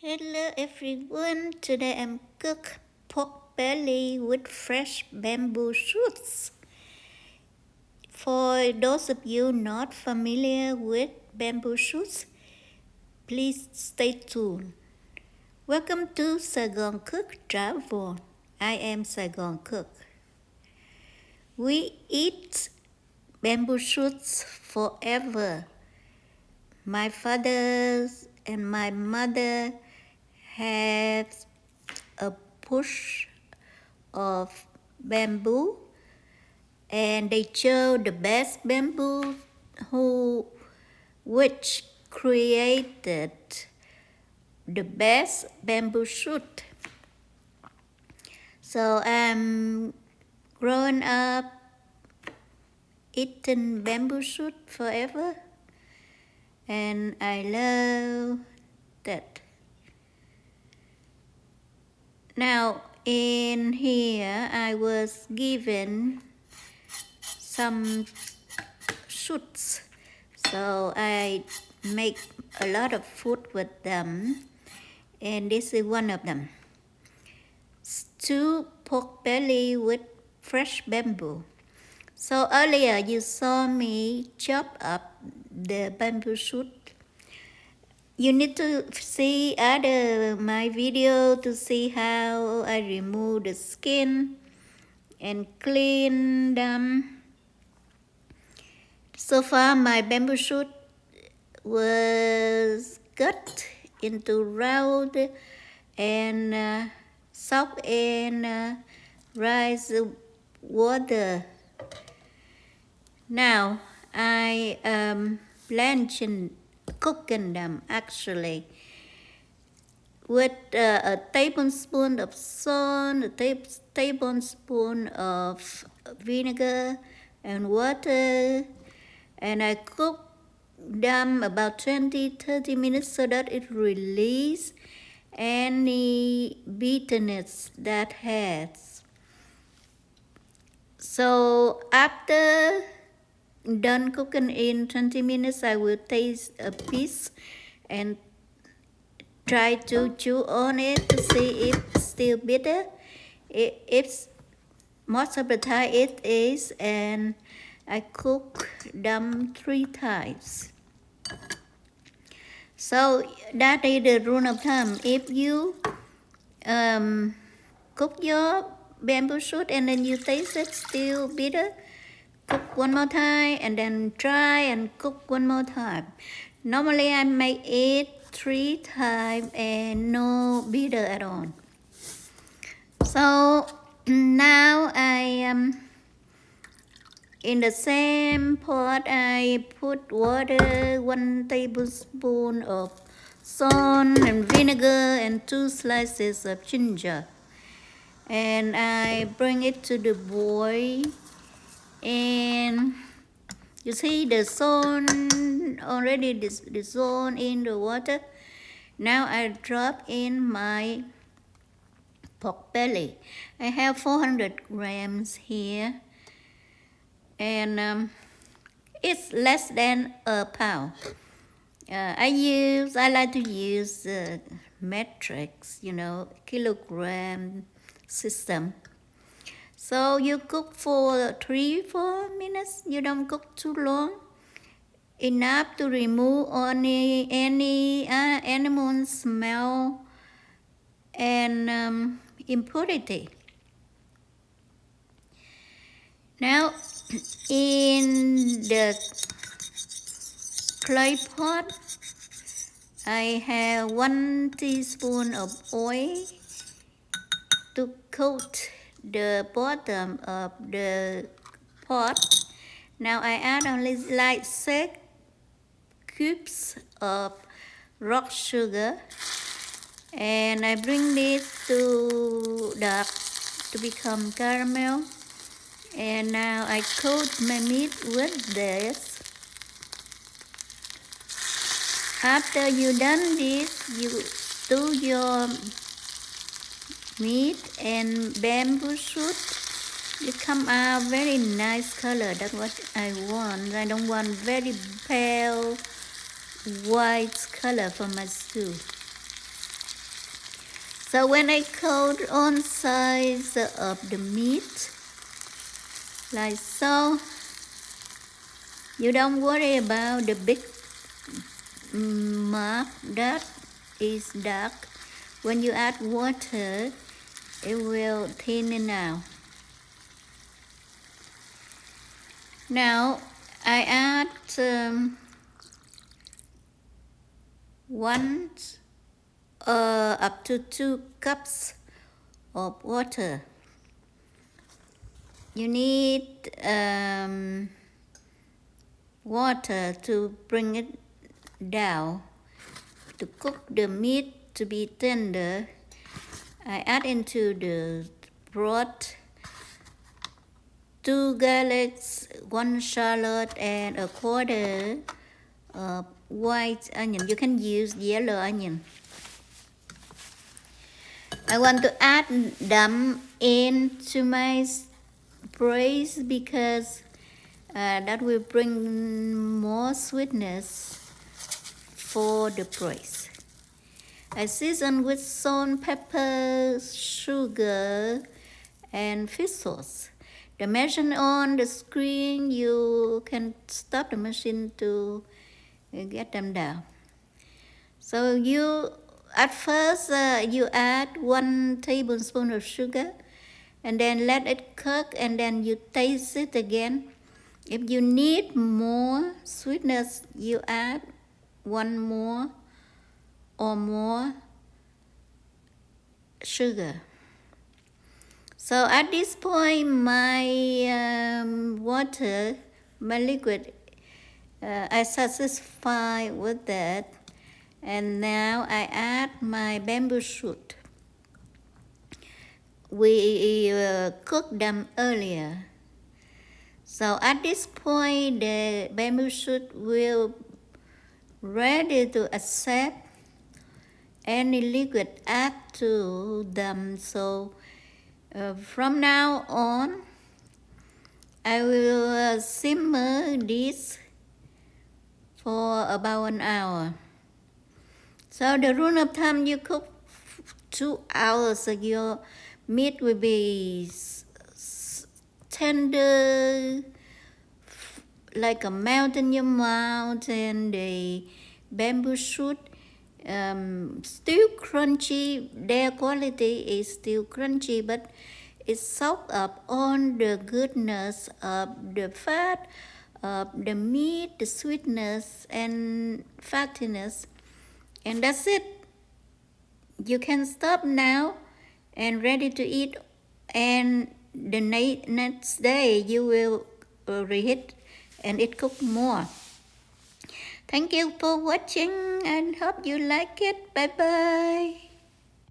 Hello everyone, today I'm cook pork belly with fresh bamboo shoots. For those of you not familiar with bamboo shoots, please stay tuned. Welcome to SaigoncookTravel. I am Saigoncook. We eat bamboo shoots forever. My father and my mother had a bush of bamboo, and they chose the best bamboo which created the best bamboo shoot. So I'm growing up eating bamboo shoot forever, and I love that. Now in here I was given some shoots, so I make a lot of food with them, and this is one of them. Stew pork belly with fresh bamboo. So earlier you saw me chop up the bamboo shoot. You need to see my video to see how I remove the skin and clean them. So far my bamboo shoot was cut into round and soaked in rice water. Now I blanch and cooking them actually with a tablespoon of salt, a tablespoon of vinegar and water, and I cook them about 20-30 minutes so that it release any bitterness that has. So after done cooking in 20 minutes, I will taste a piece and try to chew on it to see if it's still bitter. It's most of the time it is, and I cook them 3 times. So that is the rule of thumb. If you cook your bamboo shoot and then you taste it still bitter, cook one more time and then try and cook one more time. Normally I make it 3 times and no bitter at all. So now in the same pot I put water, 1 tablespoon of salt and vinegar and 2 slices of ginger, and I bring it to the boil, and you see the salt already dissolved in the water. Now I drop in my pork belly. I have 400 grams here, and it's less than a pound. I like to use metrics, kilogram system. So you cook for 3-4 minutes. You don't cook too long, enough to remove any animal smell and impurity. Now in the clay pot I have 1 teaspoon of oil to coat the bottom of the pot. Now I add only like 6 cubes of rock sugar, and I bring this to dark to become caramel, and now I coat my meat with this. After you done this, you do your meat and bamboo shoot. It come out very nice color. That's what I want. I don't want very pale white color for my stew. So when I coat on sides of the meat, like so, you don't worry about the big mark that is dark. When you add water, it will thin out. Now I add one up to 2 cups of water. You need water to bring it down. To cook the meat to be tender, I add into the broth 2 garlics, 1 shallot, and a quarter of white onion. You can use yellow onion. I want to add them into my braised because that will bring more sweetness for the braised. I season with salt, pepper, sugar, and fish sauce. The machine on the screen, you can stop the machine to get them down. So at first you add 1 tablespoon of sugar and then let it cook and then you taste it again. If you need more sweetness, you add 1 more or more sugar. So at this point, my water, my liquid, I satisfied with that. And now I add my bamboo shoot. We cooked them earlier. So at this point, the bamboo shoot will ready to accept any liquid add to them. So from now on, I will simmer this for about 1 hour. So the rule of thumb, you cook 2 hours, so your meat will be tender, like a melt in your mouth, and the bamboo shoot still crunchy. Their quality is still crunchy, but it soaks up on the goodness of the fat of the meat, the sweetness and fattiness, and that's it. You can stop now and ready to eat, and the next day you will reheat and it cook more. Thank you for watching and hope you like it. Bye bye.